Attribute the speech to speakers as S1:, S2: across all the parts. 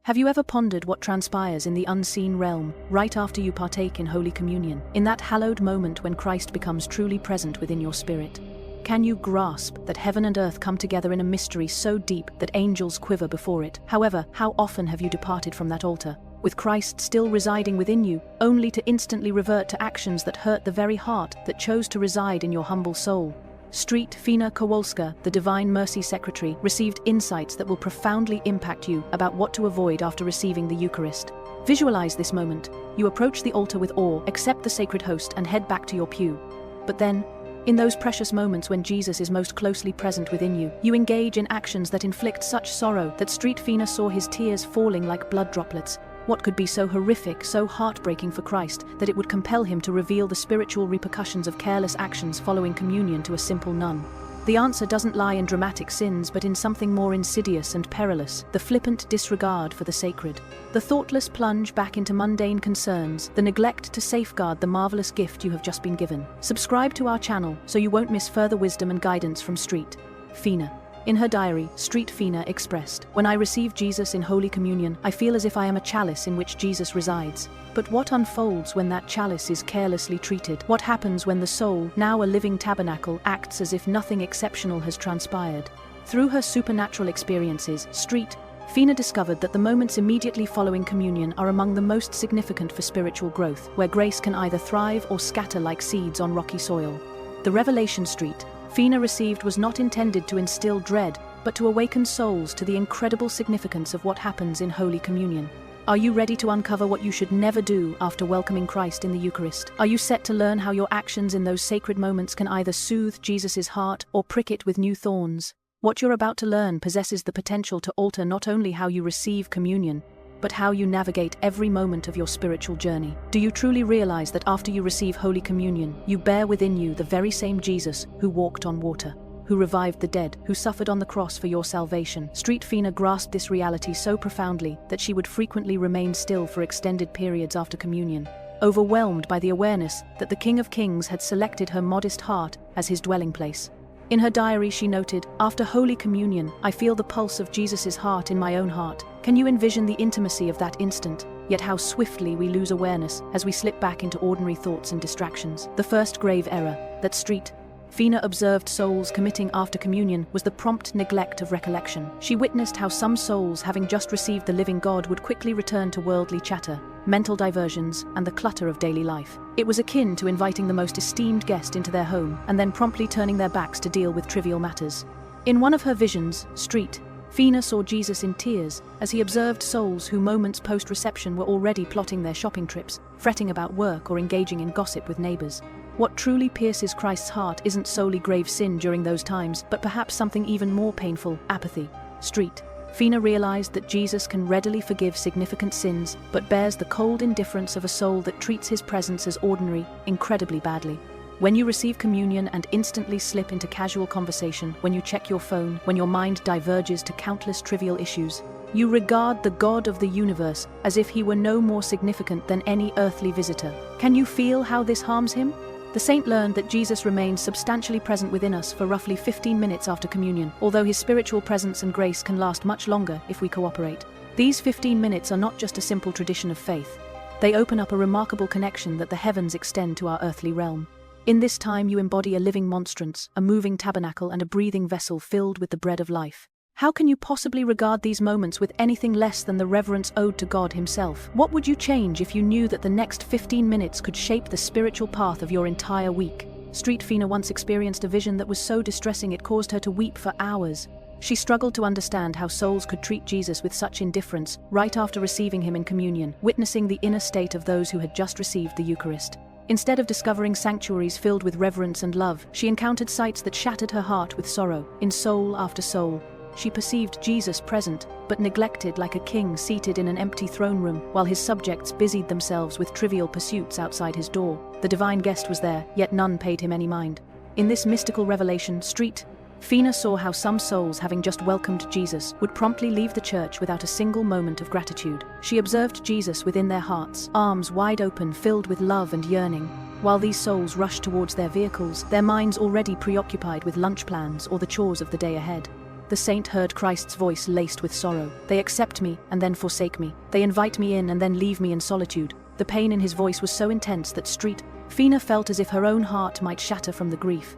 S1: Have you ever pondered what transpires in the unseen realm right after you partake in Holy Communion, in that hallowed moment when Christ becomes truly present within your spirit? Can you grasp that heaven and earth come together in a mystery so deep that angels quiver before it? However, how often have you departed from that altar, with Christ still residing within you, only to instantly revert to actions that hurt the very heart that chose to reside in your humble soul? Saint Faustina Kowalska, the Divine Mercy Secretary, received insights that will profoundly impact you about what to avoid after receiving the Eucharist. Visualize this moment. You approach the altar with awe, accept the sacred host, and head back to your pew. But then, in those precious moments when Jesus is most closely present within you, you engage in actions that inflict such sorrow that Saint Faustina saw his tears falling like blood droplets. What could be so horrific, so heartbreaking for Christ, that it would compel him to reveal the spiritual repercussions of careless actions following communion to a simple nun? The answer doesn't lie in dramatic sins, but in something more insidious and perilous: the flippant disregard for the sacred. The thoughtless plunge back into mundane concerns, the neglect to safeguard the marvelous gift you have just been given. Subscribe to our channel so you won't miss further wisdom and guidance from Saint Faustina. In her diary, Saint Faustina expressed, "When I receive Jesus in Holy Communion, I feel as if I am a chalice in which Jesus resides. But what unfolds when that chalice is carelessly treated? What happens when the soul, now a living tabernacle, acts as if nothing exceptional has transpired?" Through her supernatural experiences, Saint Faustina discovered that the moments immediately following communion are among the most significant for spiritual growth, where grace can either thrive or scatter like seeds on rocky soil. The revelation Saint Faustina received was not intended to instill dread, but to awaken souls to the incredible significance of what happens in Holy Communion. Are you ready to uncover what you should never do after welcoming Christ in the Eucharist? Are you set to learn how your actions in those sacred moments can either soothe Jesus' heart or prick it with new thorns? What you're about to learn possesses the potential to alter not only how you receive communion, but how you navigate every moment of your spiritual journey. Do you truly realize that after you receive Holy Communion, you bear within you the very same Jesus who walked on water, who revived the dead, who suffered on the cross for your salvation? Saint Faustina grasped this reality so profoundly that she would frequently remain still for extended periods after communion, overwhelmed by the awareness that the King of Kings had selected her modest heart as his dwelling place. In her diary she noted, "After Holy Communion, I feel the pulse of Jesus' heart in my own heart." Can you envision the intimacy of that instant? Yet how swiftly we lose awareness as we slip back into ordinary thoughts and distractions. The first grave error that Saint Faustina observed souls committing after communion was the prompt neglect of recollection. She witnessed how some souls, having just received the living God, would quickly return to worldly chatter, mental diversions, and the clutter of daily life. It was akin to inviting the most esteemed guest into their home and then promptly turning their backs to deal with trivial matters. In one of her visions, Saint Faustina saw Jesus in tears as he observed souls who moments post-reception were already plotting their shopping trips, fretting about work, or engaging in gossip with neighbors. What truly pierces Christ's heart isn't solely grave sin during those times, but perhaps something even more painful: apathy. Saint Faustina realized that Jesus can readily forgive significant sins, but bears the cold indifference of a soul that treats his presence as ordinary incredibly badly. When you receive communion and instantly slip into casual conversation, when you check your phone, when your mind diverges to countless trivial issues, you regard the God of the universe as if he were no more significant than any earthly visitor. Can you feel how this harms him? The saint learned that Jesus remains substantially present within us for roughly 15 minutes after communion, although his spiritual presence and grace can last much longer if we cooperate. These 15 minutes are not just a simple tradition of faith. They open up a remarkable connection that the heavens extend to our earthly realm. In this time you embody a living monstrance, a moving tabernacle, and a breathing vessel filled with the bread of life. How can you possibly regard these moments with anything less than the reverence owed to God himself? What would you change if you knew that the next 15 minutes could shape the spiritual path of your entire week? Saint Faustina once experienced a vision that was so distressing it caused her to weep for hours. She struggled to understand how souls could treat Jesus with such indifference right after receiving him in communion, witnessing the inner state of those who had just received the Eucharist. Instead of discovering sanctuaries filled with reverence and love, she encountered sights that shattered her heart with sorrow. In soul after soul, she perceived Jesus present, but neglected like a king seated in an empty throne room, while his subjects busied themselves with trivial pursuits outside his door. The divine guest was there, yet none paid him any mind. In this mystical revelation, Saint Faustina saw how some souls, having just welcomed Jesus, would promptly leave the church without a single moment of gratitude. She observed Jesus within their hearts, arms wide open, filled with love and yearning. While these souls rushed towards their vehicles, their minds already preoccupied with lunch plans or the chores of the day ahead. the saint heard Christ's voice laced with sorrow. They accept me and then forsake me. They invite me in and then leave me in solitude. The pain in his voice was so intense that Faustina felt as if her own heart might shatter from the grief.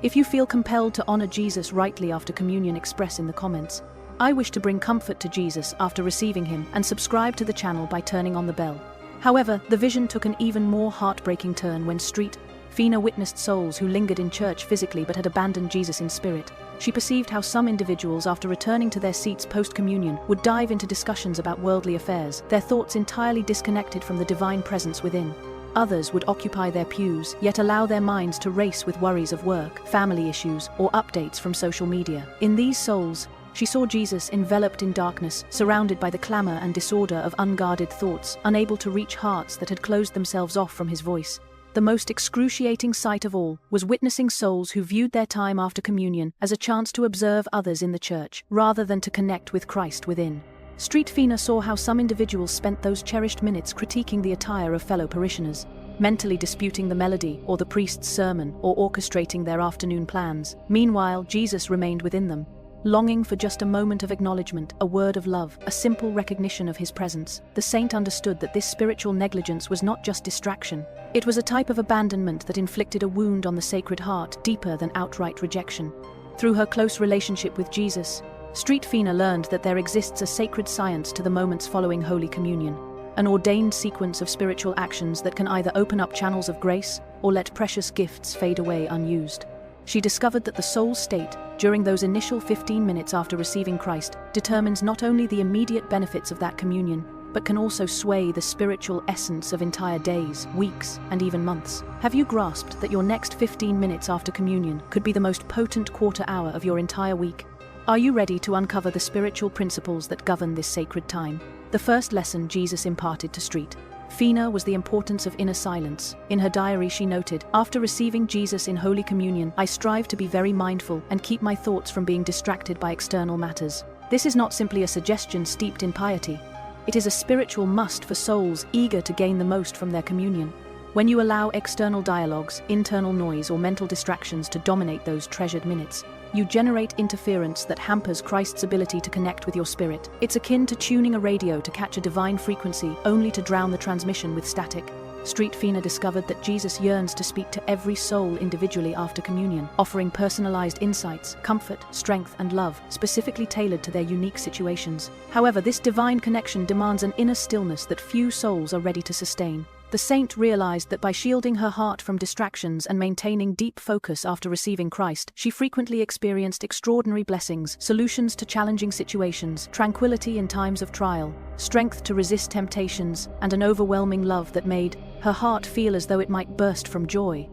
S1: If you feel compelled to honor Jesus rightly after communion, express in the comments. I wish to bring comfort to Jesus after receiving him, and subscribe to the channel by turning on the bell. However, the vision took an even more heartbreaking turn when Faustina witnessed souls who lingered in church physically but had abandoned Jesus in spirit. She perceived how some individuals, after returning to their seats post-communion, would dive into discussions about worldly affairs, their thoughts entirely disconnected from the divine presence within. Others would occupy their pews, yet allow their minds to race with worries of work, family issues, or updates from social media. In these souls, she saw Jesus enveloped in darkness, surrounded by the clamor and disorder of unguarded thoughts, unable to reach hearts that had closed themselves off from his voice. The most excruciating sight of all was witnessing souls who viewed their time after communion as a chance to observe others in the church, rather than to connect with Christ within. Faustina saw how some individuals spent those cherished minutes critiquing the attire of fellow parishioners, mentally disputing the melody or the priest's sermon, or orchestrating their afternoon plans. Meanwhile, Jesus remained within them, longing for just a moment of acknowledgement, a word of love, a simple recognition of his presence. The saint understood that this spiritual negligence was not just distraction. It was a type of abandonment that inflicted a wound on the Sacred Heart deeper than outright rejection. Through her close relationship with Jesus, Faustina learned that there exists a sacred science to the moments following Holy Communion, an ordained sequence of spiritual actions that can either open up channels of grace or let precious gifts fade away unused. She discovered that the soul's state, during those initial 15 minutes after receiving Christ, determines not only the immediate benefits of that communion, but can also sway the spiritual essence of entire days, weeks, and even months. Have you grasped that your next 15 minutes after communion could be the most potent quarter hour of your entire week? Are you ready to uncover the spiritual principles that govern this sacred time? The first lesson Jesus imparted to Faustina was the importance of inner silence. In her diary she noted, "After receiving Jesus in Holy Communion, I strive to be very mindful and keep my thoughts from being distracted by external matters." This is not simply a suggestion steeped in piety. It is a spiritual must for souls eager to gain the most from their communion. When you allow external dialogues, internal noise, or mental distractions to dominate those treasured minutes, you generate interference that hampers Christ's ability to connect with your spirit. It's akin to tuning a radio to catch a divine frequency, only to drown the transmission with static. Faustina discovered that Jesus yearns to speak to every soul individually after communion, offering personalized insights, comfort, strength, and love, specifically tailored to their unique situations. However, this divine connection demands an inner stillness that few souls are ready to sustain. The saint realized that by shielding her heart from distractions and maintaining deep focus after receiving Christ, she frequently experienced extraordinary blessings, solutions to challenging situations, tranquility in times of trial, strength to resist temptations, and an overwhelming love that made her heart feel as though it might burst from joy.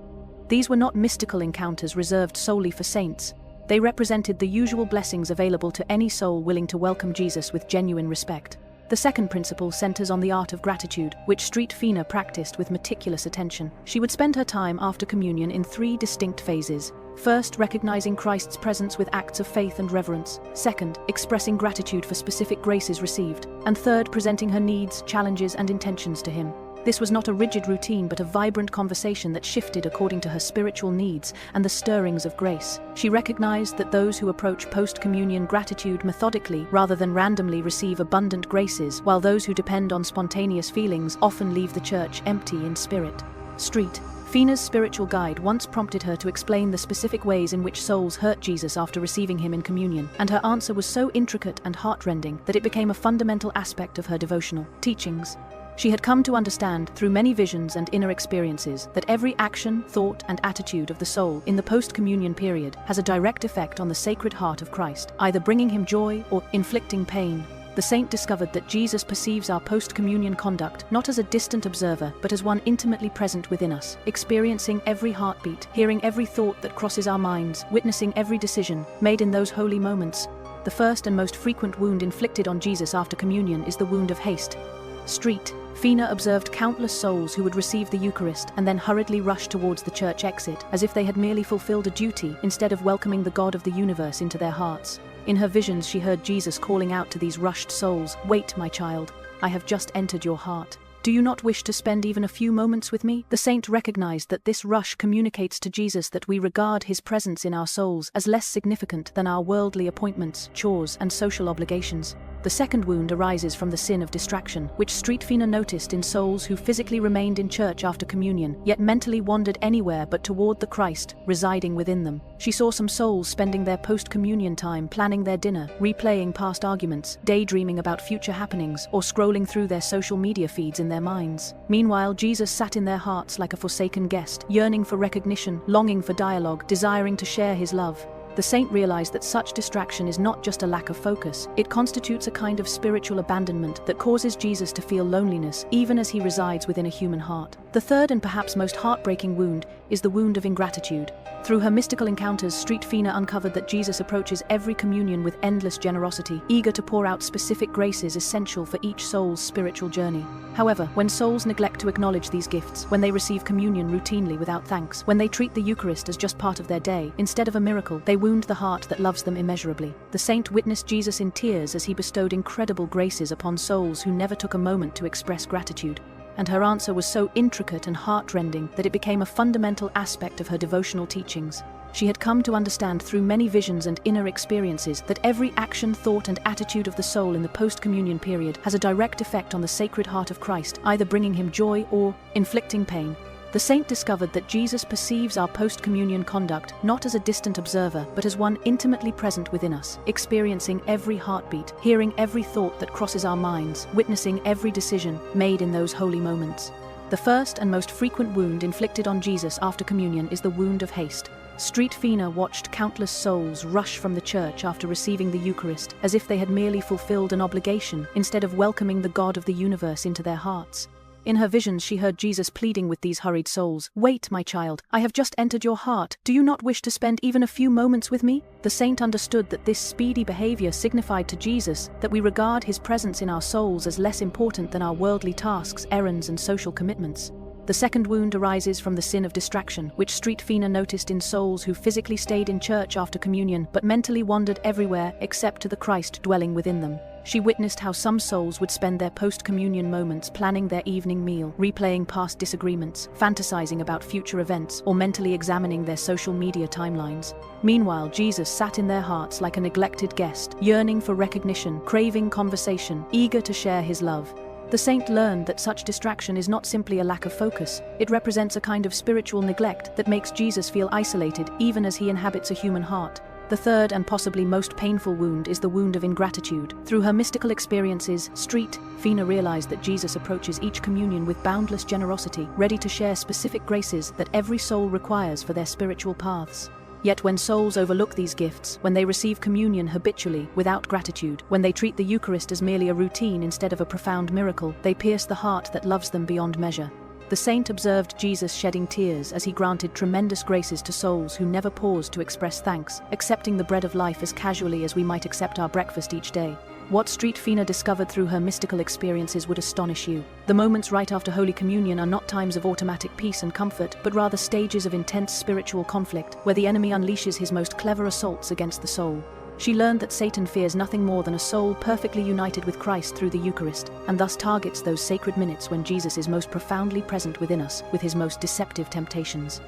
S1: These were not mystical encounters reserved solely for saints. They represented the usual blessings available to any soul willing to welcome Jesus with genuine respect. The second principle centers on the art of gratitude, which Faustina practiced with meticulous attention. She would spend her time after communion in 3 distinct phases. First, recognizing Christ's presence with acts of faith and reverence. Second, expressing gratitude for specific graces received. And third, presenting her needs, challenges, and intentions to him. This was not a rigid routine, but a vibrant conversation that shifted according to her spiritual needs and the stirrings of grace. She recognized that those who approach post-communion gratitude methodically rather than randomly receive abundant graces, while those who depend on spontaneous feelings often leave the church empty in spirit. Faustina's spiritual guide once prompted her to explain the specific ways in which souls hurt Jesus after receiving him in communion, and her answer was so intricate and heartrending that it became a fundamental aspect of her devotional teachings. She had come to understand, through many visions and inner experiences, that every action, thought, and attitude of the soul in the post-communion period has a direct effect on the Sacred Heart of Christ, either bringing him joy or inflicting pain. The saint discovered that Jesus perceives our post-communion conduct not as a distant observer, but as one intimately present within us, experiencing every heartbeat, hearing every thought that crosses our minds, witnessing every decision made in those holy moments. The first and most frequent wound inflicted on Jesus after communion is the wound of haste. Faustina observed countless souls who would receive the Eucharist and then hurriedly rush towards the church exit, as if they had merely fulfilled a duty instead of welcoming the God of the universe into their hearts. In her visions, she heard Jesus calling out to these rushed souls, "Wait, my child, I have just entered your heart. do you not wish to spend even a few moments with me? The saint recognized that this rush communicates to Jesus that we regard his presence in our souls as less significant than our worldly appointments, chores, and social obligations. The second wound arises from the sin of distraction, which Saint Faustina noticed in souls who physically remained in church after communion, yet mentally wandered anywhere but toward the Christ residing within them. She saw some souls spending their post-communion time planning their dinner, replaying past arguments, daydreaming about future happenings, or scrolling through their social media feeds in their minds. Meanwhile, Jesus sat in their hearts like a forsaken guest, yearning for recognition, longing for dialogue, desiring to share his love. The saint realized that such distraction is not just a lack of focus, it constitutes a kind of spiritual abandonment that causes Jesus to feel loneliness, even as he resides within a human heart. The third and perhaps most heartbreaking wound is the wound of ingratitude. Through her mystical encounters, Saint Faustina uncovered that Jesus approaches every communion with endless generosity, eager to pour out specific graces essential for each soul's spiritual journey. However, when souls neglect to acknowledge these gifts, when they receive communion routinely without thanks, when they treat the Eucharist as just part of their day, instead of a miracle, they wound the heart that loves them immeasurably. The saint witnessed Jesus in tears as he bestowed incredible graces upon souls who never took a moment to express gratitude. And her answer was so intricate and heartrending that it became a fundamental aspect of her devotional teachings. She had come to understand through many visions and inner experiences that every action, thought, and attitude of the soul in the post-communion period has a direct effect on the Sacred Heart of Christ, either bringing him joy or inflicting pain. The saint discovered that Jesus perceives our post-communion conduct not as a distant observer, but as one intimately present within us, experiencing every heartbeat, hearing every thought that crosses our minds, witnessing every decision made in those holy moments. The first and most frequent wound inflicted on Jesus after communion is the wound of haste. Saint Faustina watched countless souls rush from the church after receiving the Eucharist, as if they had merely fulfilled an obligation, instead of welcoming the God of the universe into their hearts. In her visions, she heard Jesus pleading with these hurried souls, "Wait, my child, I have just entered your heart. Do you not wish to spend even a few moments with me?" The saint understood that this speedy behavior signified to Jesus that we regard his presence in our souls as less important than our worldly tasks, errands, and social commitments. The second wound arises from the sin of distraction, which Saint Faustina noticed in souls who physically stayed in church after communion but mentally wandered everywhere except to the Christ dwelling within them. She witnessed how some souls would spend their post-communion moments planning their evening meal, replaying past disagreements, fantasizing about future events, or mentally examining their social media timelines. Meanwhile, Jesus sat in their hearts like a neglected guest, yearning for recognition, craving conversation, eager to share his love. The saint learned that such distraction is not simply a lack of focus, it represents a kind of spiritual neglect that makes Jesus feel isolated even as he inhabits a human heart. The third and possibly most painful wound is the wound of ingratitude. Through her mystical experiences, Saint Faustina realized that Jesus approaches each communion with boundless generosity, ready to share specific graces that every soul requires for their spiritual paths. Yet when souls overlook these gifts, when they receive communion habitually, without gratitude, when they treat the Eucharist as merely a routine instead of a profound miracle, they pierce the heart that loves them beyond measure. The saint observed Jesus shedding tears as he granted tremendous graces to souls who never paused to express thanks, accepting the bread of life as casually as we might accept our breakfast each day. What Saint Faustina discovered through her mystical experiences would astonish you. The moments right after Holy Communion are not times of automatic peace and comfort, but rather stages of intense spiritual conflict, where the enemy unleashes his most clever assaults against the soul. She learned that Satan fears nothing more than a soul perfectly united with Christ through the Eucharist, and thus targets those sacred minutes when Jesus is most profoundly present within us, with his most deceptive temptations.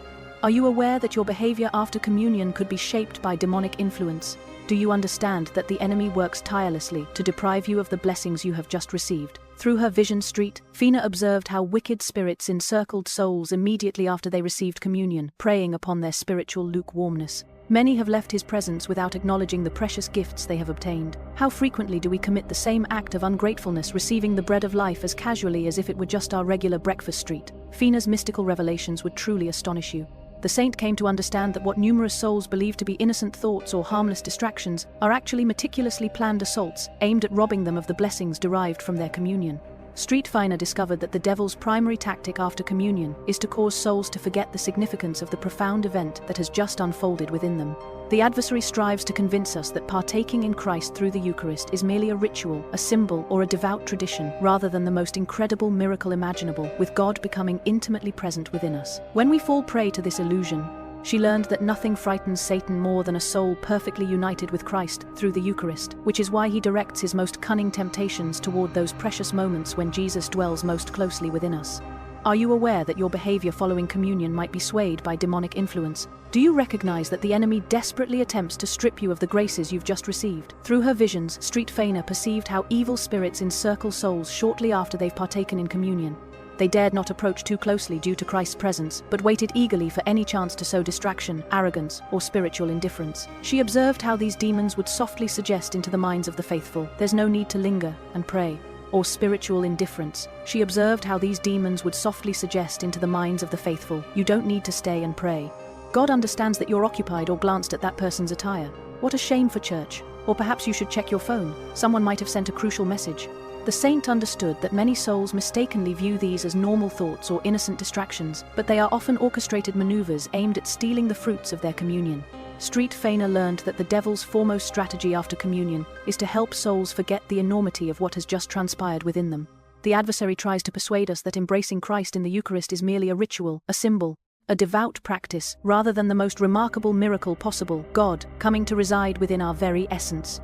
S1: Are you aware that your behavior after communion could be shaped by demonic influence? Do you understand that the enemy works tirelessly to deprive you of the blessings you have just received? Through her vision, Saint Faustina observed how wicked spirits encircled souls immediately after they received communion, preying upon their spiritual lukewarmness. Many have left his presence without acknowledging the precious gifts they have obtained. How frequently do we commit the same act of ungratefulness, receiving the bread of life as casually as if it were just our regular breakfast treat? Faustina's mystical revelations would truly astonish you. The saint came to understand that what numerous souls believe to be innocent thoughts or harmless distractions are actually meticulously planned assaults aimed at robbing them of the blessings derived from their communion. Saint Faustina discovered that the devil's primary tactic after communion is to cause souls to forget the significance of the profound event that has just unfolded within them. The adversary strives to convince us that partaking in Christ through the Eucharist is merely a ritual, a symbol, or a devout tradition, rather than the most incredible miracle imaginable, with God becoming intimately present within us. When we fall prey to this illusion, She learned that nothing frightens Satan more than a soul perfectly united with Christ through the Eucharist, which is why he directs his most cunning temptations toward those precious moments when Jesus dwells most closely within us. Are you aware that your behavior following communion might be swayed by demonic influence? Do you recognize that the enemy desperately attempts to strip you of the graces you've just received? Through her visions, Saint Faustina perceived how evil spirits encircle souls shortly after they've partaken in communion. They dared not approach too closely due to Christ's presence, but waited eagerly for any chance to sow distraction, arrogance, or spiritual indifference. She observed how these demons would softly suggest into the minds of the faithful, "There's no need to linger and pray," or spiritual indifference. She observed how these demons would softly suggest into the minds of the faithful, "You don't need to stay and pray. God understands that you're occupied," or glanced at that person's attire. "What a shame for church." Or perhaps you should check your phone. Someone might have sent a crucial message. The saint understood that many souls mistakenly view these as normal thoughts or innocent distractions, but they are often orchestrated maneuvers aimed at stealing the fruits of their communion. Saint Faustina learned that the devil's foremost strategy after communion is to help souls forget the enormity of what has just transpired within them. The adversary tries to persuade us that embracing Christ in the Eucharist is merely a ritual, a symbol, a devout practice, rather than the most remarkable miracle possible, God coming to reside within our very essence.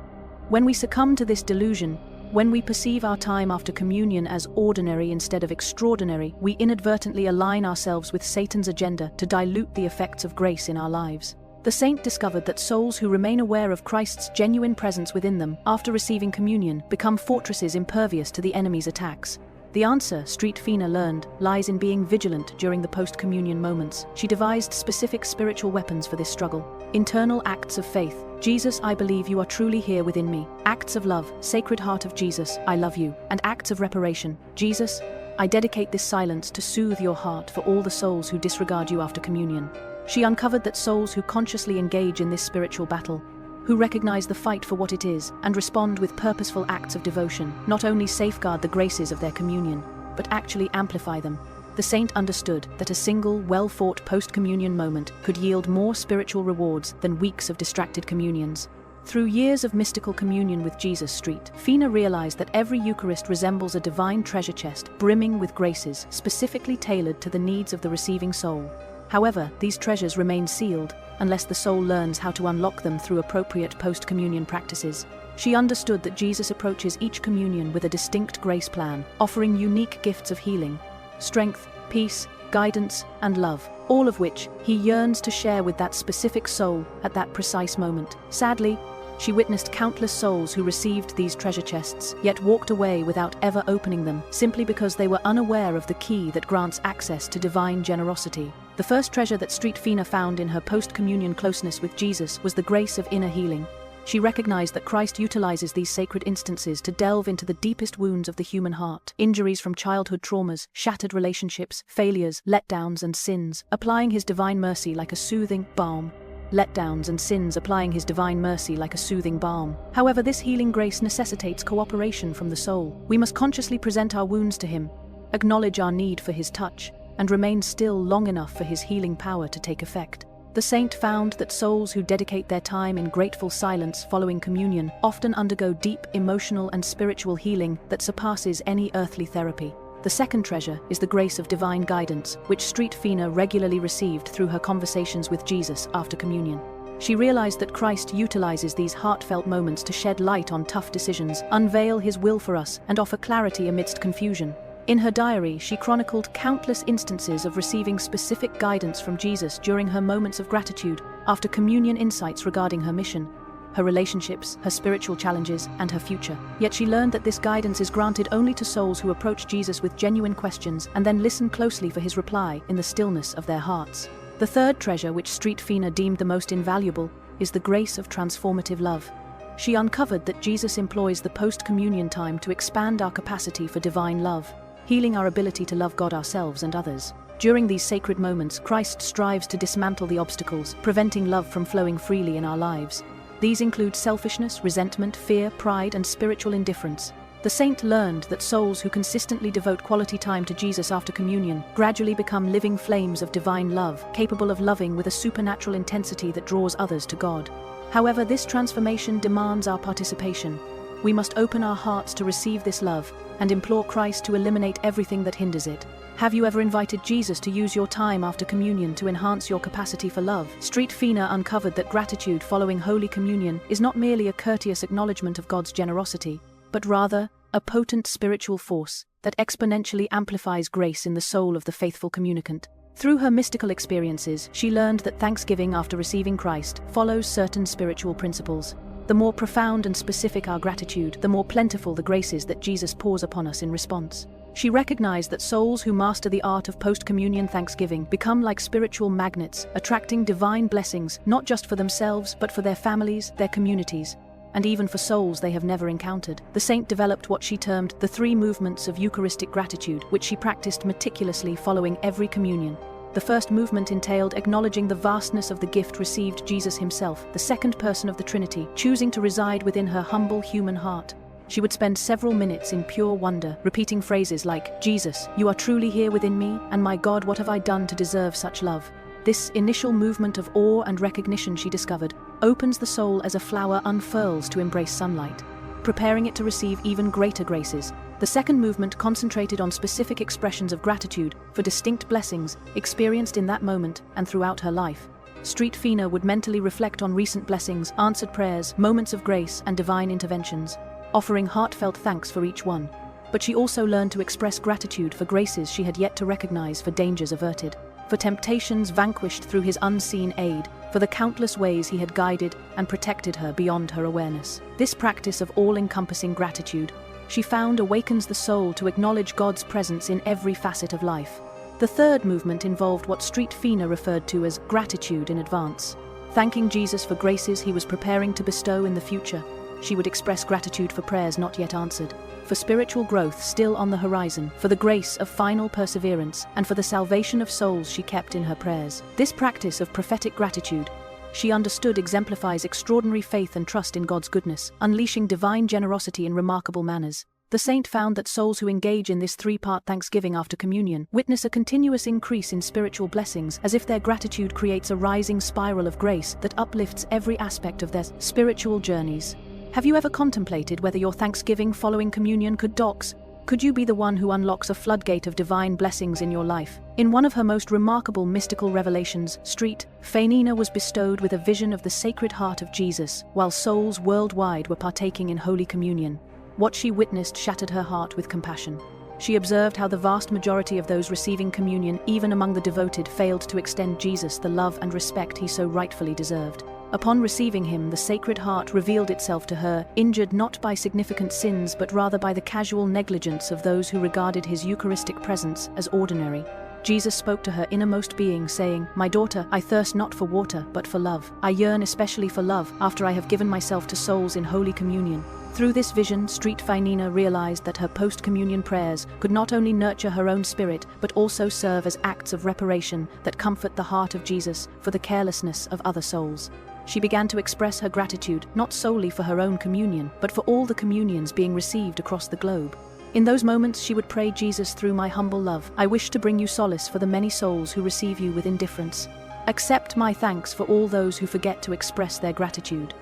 S1: When we succumb to this delusion, when we perceive our time after communion as ordinary instead of extraordinary, we inadvertently align ourselves with Satan's agenda to dilute the effects of grace in our lives. The saint discovered that souls who remain aware of Christ's genuine presence within them after receiving communion become fortresses impervious to the enemy's attacks. The answer, Saint Faustina learned, lies in being vigilant during the post-communion moments. She devised specific spiritual weapons for this struggle. Internal acts of faith. "Jesus, I believe you are truly here within me." Acts of love. "Sacred Heart of Jesus, I love you." And acts of reparation. "Jesus, I dedicate this silence to soothe your heart for all the souls who disregard you after communion." She uncovered that souls who consciously engage in this spiritual battle, who recognize the fight for what it is, and respond with purposeful acts of devotion, not only safeguard the graces of their communion, but actually amplify them. The saint understood that a single, well-fought post-communion moment could yield more spiritual rewards than weeks of distracted communions. Through years of mystical communion with Jesus, Saint Faustina realized that every Eucharist resembles a divine treasure chest brimming with graces specifically tailored to the needs of the receiving soul. However, these treasures remain sealed unless the soul learns how to unlock them through appropriate post-communion practices. She understood that Jesus approaches each communion with a distinct grace plan, offering unique gifts of healing, strength, peace, guidance, and love, all of which he yearns to share with that specific soul at that precise moment. Sadly, she witnessed countless souls who received these treasure chests, yet walked away without ever opening them, simply because they were unaware of the key that grants access to divine generosity. The first treasure that Saint Faustina found in her post-communion closeness with Jesus was the grace of inner healing. She recognized that Christ utilizes these sacred instances to delve into the deepest wounds of the human heart, injuries from childhood traumas, shattered relationships, failures, letdowns, and sins, applying his divine mercy like a soothing balm. Letdowns and sins applying his divine mercy like a soothing balm. However, this healing grace necessitates cooperation from the soul. We must consciously present our wounds to him, acknowledge our need for his touch, and remain still long enough for his healing power to take effect. The saint found that souls who dedicate their time in grateful silence following communion often undergo deep emotional and spiritual healing that surpasses any earthly therapy. The second treasure is the grace of divine guidance, which Saint Faustina regularly received through her conversations with Jesus after communion. She realized that Christ utilizes these heartfelt moments to shed light on tough decisions, unveil his will for us, and offer clarity amidst confusion. In her diary, she chronicled countless instances of receiving specific guidance from Jesus during her moments of gratitude, after communion insights regarding her mission, her relationships, her spiritual challenges, and her future. Yet she learned that this guidance is granted only to souls who approach Jesus with genuine questions and then listen closely for his reply in the stillness of their hearts. The third treasure, which Saint Faustina deemed the most invaluable, is the grace of transformative love. She uncovered that Jesus employs the post-communion time to expand our capacity for divine love, healing our ability to love God, ourselves, and others. During these sacred moments, Christ strives to dismantle the obstacles, preventing love from flowing freely in our lives. These include selfishness, resentment, fear, pride, and spiritual indifference. The saint learned that souls who consistently devote quality time to Jesus after communion gradually become living flames of divine love, capable of loving with a supernatural intensity that draws others to God. However, this transformation demands our participation. We must open our hearts to receive this love and implore Christ to eliminate everything that hinders it. Have you ever invited Jesus to use your time after communion to enhance your capacity for love? Saint Faustina uncovered that gratitude following Holy Communion is not merely a courteous acknowledgement of God's generosity, but rather a potent spiritual force that exponentially amplifies grace in the soul of the faithful communicant. Through her mystical experiences, she learned that thanksgiving after receiving Christ follows certain spiritual principles. The more profound and specific our gratitude, the more plentiful the graces that Jesus pours upon us in response. She recognized that souls who master the art of post-communion thanksgiving become like spiritual magnets, attracting divine blessings not just for themselves but for their families, their communities, and even for souls they have never encountered. The saint developed what she termed the 3 movements of Eucharistic gratitude, which she practiced meticulously following every communion. The first movement entailed acknowledging the vastness of the gift received Jesus himself, the second person of the Trinity, choosing to reside within her humble human heart. She would spend several minutes in pure wonder, repeating phrases like, "Jesus, you are truly here within me, and my God, what have I done to deserve such love?" This initial movement of awe and recognition, she discovered, opens the soul as a flower unfurls to embrace sunlight, preparing it to receive even greater graces. The second movement concentrated on specific expressions of gratitude for distinct blessings experienced in that moment and throughout her life. Saint Faustina would mentally reflect on recent blessings, answered prayers, moments of grace, and divine interventions, offering heartfelt thanks for each one. But she also learned to express gratitude for graces she had yet to recognize, for dangers averted, for temptations vanquished through his unseen aid, for the countless ways he had guided and protected her beyond her awareness. This practice of all-encompassing gratitude, she found, awakens the soul to acknowledge God's presence in every facet of life. The third movement involved what Saint Faustina referred to as gratitude in advance. Thanking Jesus for graces he was preparing to bestow in the future, she would express gratitude for prayers not yet answered, for spiritual growth still on the horizon, for the grace of final perseverance, and for the salvation of souls she kept in her prayers. This practice of prophetic gratitude, she understood, exemplifies extraordinary faith and trust in God's goodness, unleashing divine generosity in remarkable manners. The saint found that souls who engage in this 3-part thanksgiving after communion witness a continuous increase in spiritual blessings, as if their gratitude creates a rising spiral of grace that uplifts every aspect of their spiritual journeys. Have you ever contemplated whether your thanksgiving following communion could you be the one who unlocks a floodgate of divine blessings in your life? In one of her most remarkable mystical revelations, Saint Faustina was bestowed with a vision of the Sacred Heart of Jesus, while souls worldwide were partaking in Holy Communion. What she witnessed shattered her heart with compassion. She observed how the vast majority of those receiving communion, even among the devoted, failed to extend Jesus the love and respect he so rightfully deserved. Upon receiving him, the Sacred Heart revealed itself to her, injured not by significant sins but rather by the casual negligence of those who regarded his Eucharistic presence as ordinary. Jesus spoke to her innermost being, saying, "My daughter, I thirst not for water, but for love. I yearn especially for love, after I have given myself to souls in Holy Communion." Through this vision, Saint Faustina realized that her post-communion prayers could not only nurture her own spirit, but also serve as acts of reparation that comfort the heart of Jesus for the carelessness of other souls. She began to express her gratitude not solely for her own communion, but for all the communions being received across the globe. In those moments she would pray, "Jesus, through my humble love, I wish to bring you solace for the many souls who receive you with indifference. Accept my thanks for all those who forget to express their gratitude.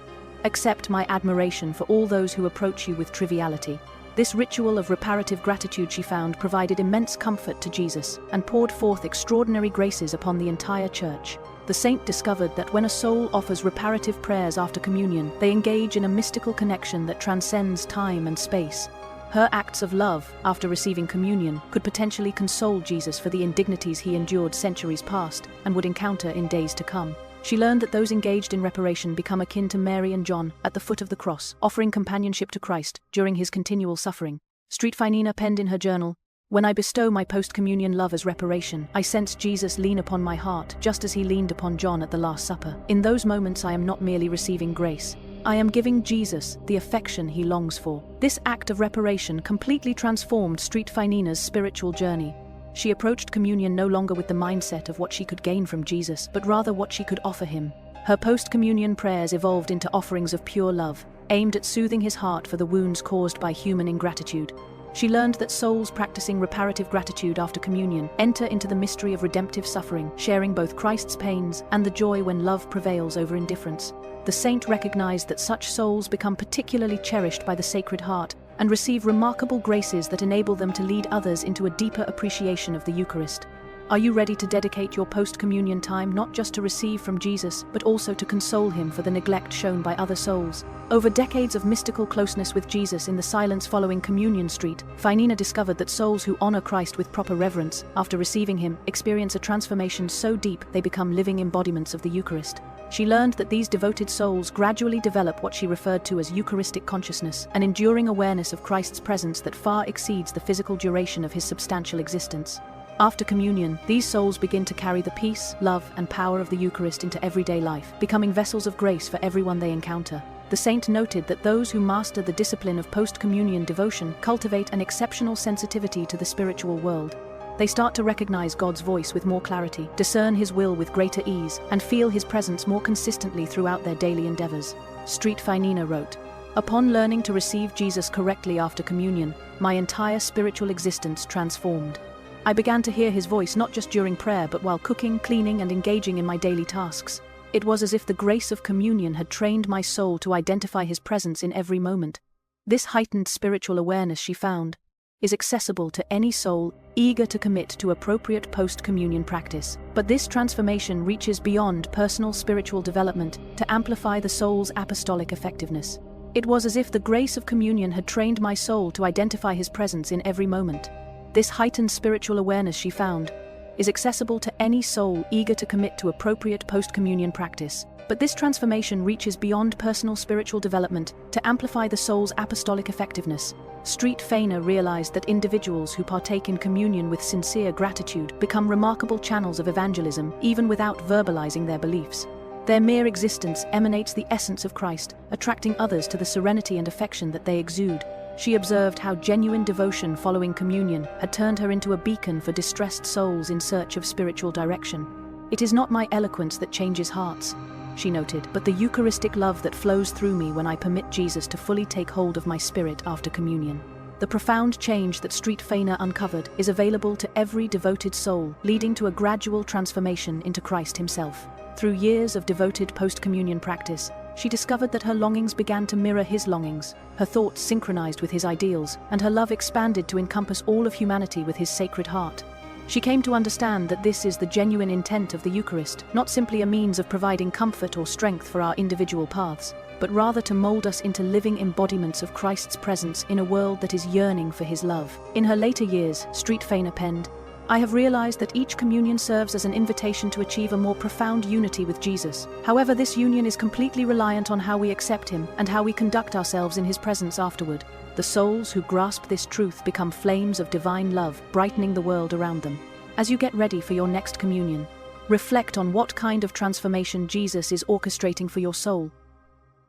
S1: Accept my admiration for all those who approach you with triviality." This ritual of reparative gratitude, she found, provided immense comfort to Jesus and poured forth extraordinary graces upon the entire church. The saint discovered that when a soul offers reparative prayers after communion, they engage in a mystical connection that transcends time and space. Her acts of love, after receiving communion, could potentially console Jesus for the indignities he endured centuries past and would encounter in days to come. She learned that those engaged in reparation become akin to Mary and John at the foot of the cross, offering companionship to Christ during his continual suffering. Saint Faustina penned in her journal, "When I bestow my post-communion love as reparation, I sense Jesus lean upon my heart, just as he leaned upon John at the Last Supper. In those moments I am not merely receiving grace. I am giving Jesus the affection he longs for." This act of reparation completely transformed Saint Faustina's spiritual journey. She approached communion no longer with the mindset of what she could gain from Jesus, but rather what she could offer him. Her post-communion prayers evolved into offerings of pure love, aimed at soothing his heart for the wounds caused by human ingratitude. She learned that souls practicing reparative gratitude after communion enter into the mystery of redemptive suffering, sharing both Christ's pains and the joy when love prevails over indifference. the saint recognized that such souls become particularly cherished by the Sacred Heart and receive remarkable graces that enable them to lead others into a deeper appreciation of the Eucharist. Are you ready to dedicate your post-communion time not just to receive from Jesus, but also to console him for the neglect shown by other souls? Over decades of mystical closeness with Jesus in the silence following Communion Street, Faustina discovered that souls who honor Christ with proper reverence, after receiving him, experience a transformation so deep they become living embodiments of the Eucharist. She learned that these devoted souls gradually develop what she referred to as Eucharistic consciousness, an enduring awareness of Christ's presence that far exceeds the physical duration of his substantial existence. After communion, these souls begin to carry the peace, love, and power of the Eucharist into everyday life, becoming vessels of grace for everyone they encounter. The saint noted that those who master the discipline of post-communion devotion cultivate an exceptional sensitivity to the spiritual world. They start to recognize God's voice with more clarity, discern his will with greater ease, and feel his presence more consistently throughout their daily endeavors. Saint Faustina wrote, "Upon learning to receive Jesus correctly after communion, my entire spiritual existence transformed. I began to hear his voice not just during prayer but while cooking, cleaning, and engaging in my daily tasks. It was as if the grace of communion had trained my soul to identify his presence in every moment." This heightened spiritual awareness, she found, is accessible to any soul eager to commit to appropriate post-communion practice. But this transformation reaches beyond personal spiritual development to amplify the soul's apostolic effectiveness. It was as if the grace of communion had trained my soul to identify his presence in every moment. This heightened spiritual awareness, she found, is accessible to any soul eager to commit to appropriate post-communion practice. But this transformation reaches beyond personal spiritual development to amplify the soul's apostolic effectiveness. Saint Faustina realized that individuals who partake in communion with sincere gratitude become remarkable channels of evangelism, even without verbalizing their beliefs. Their mere existence emanates the essence of Christ, attracting others to the serenity and affection that they exude. She observed how genuine devotion following communion had turned her into a beacon for distressed souls in search of spiritual direction. "It is not my eloquence that changes hearts," she noted, "but the Eucharistic love that flows through me when I permit Jesus to fully take hold of my spirit after communion." The profound change that Saint Faustina uncovered is available to every devoted soul, leading to a gradual transformation into Christ himself. Through years of devoted post-communion practice, she discovered that her longings began to mirror his longings, her thoughts synchronized with his ideals, and her love expanded to encompass all of humanity with his Sacred Heart. She came to understand that this is the genuine intent of the Eucharist, not simply a means of providing comfort or strength for our individual paths, but rather to mold us into living embodiments of Christ's presence in a world that is yearning for his love. In her later years, Saint Faustina penned, "I have realized that each communion serves as an invitation to achieve a more profound unity with Jesus. However, this union is completely reliant on how we accept him and how we conduct ourselves in his presence afterward. The souls who grasp this truth become flames of divine love, brightening the world around them." As you get ready for your next communion, reflect on what kind of transformation Jesus is orchestrating for your soul.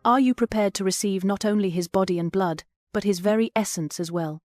S1: Are you prepared to receive not only his body and blood, but his very essence as well?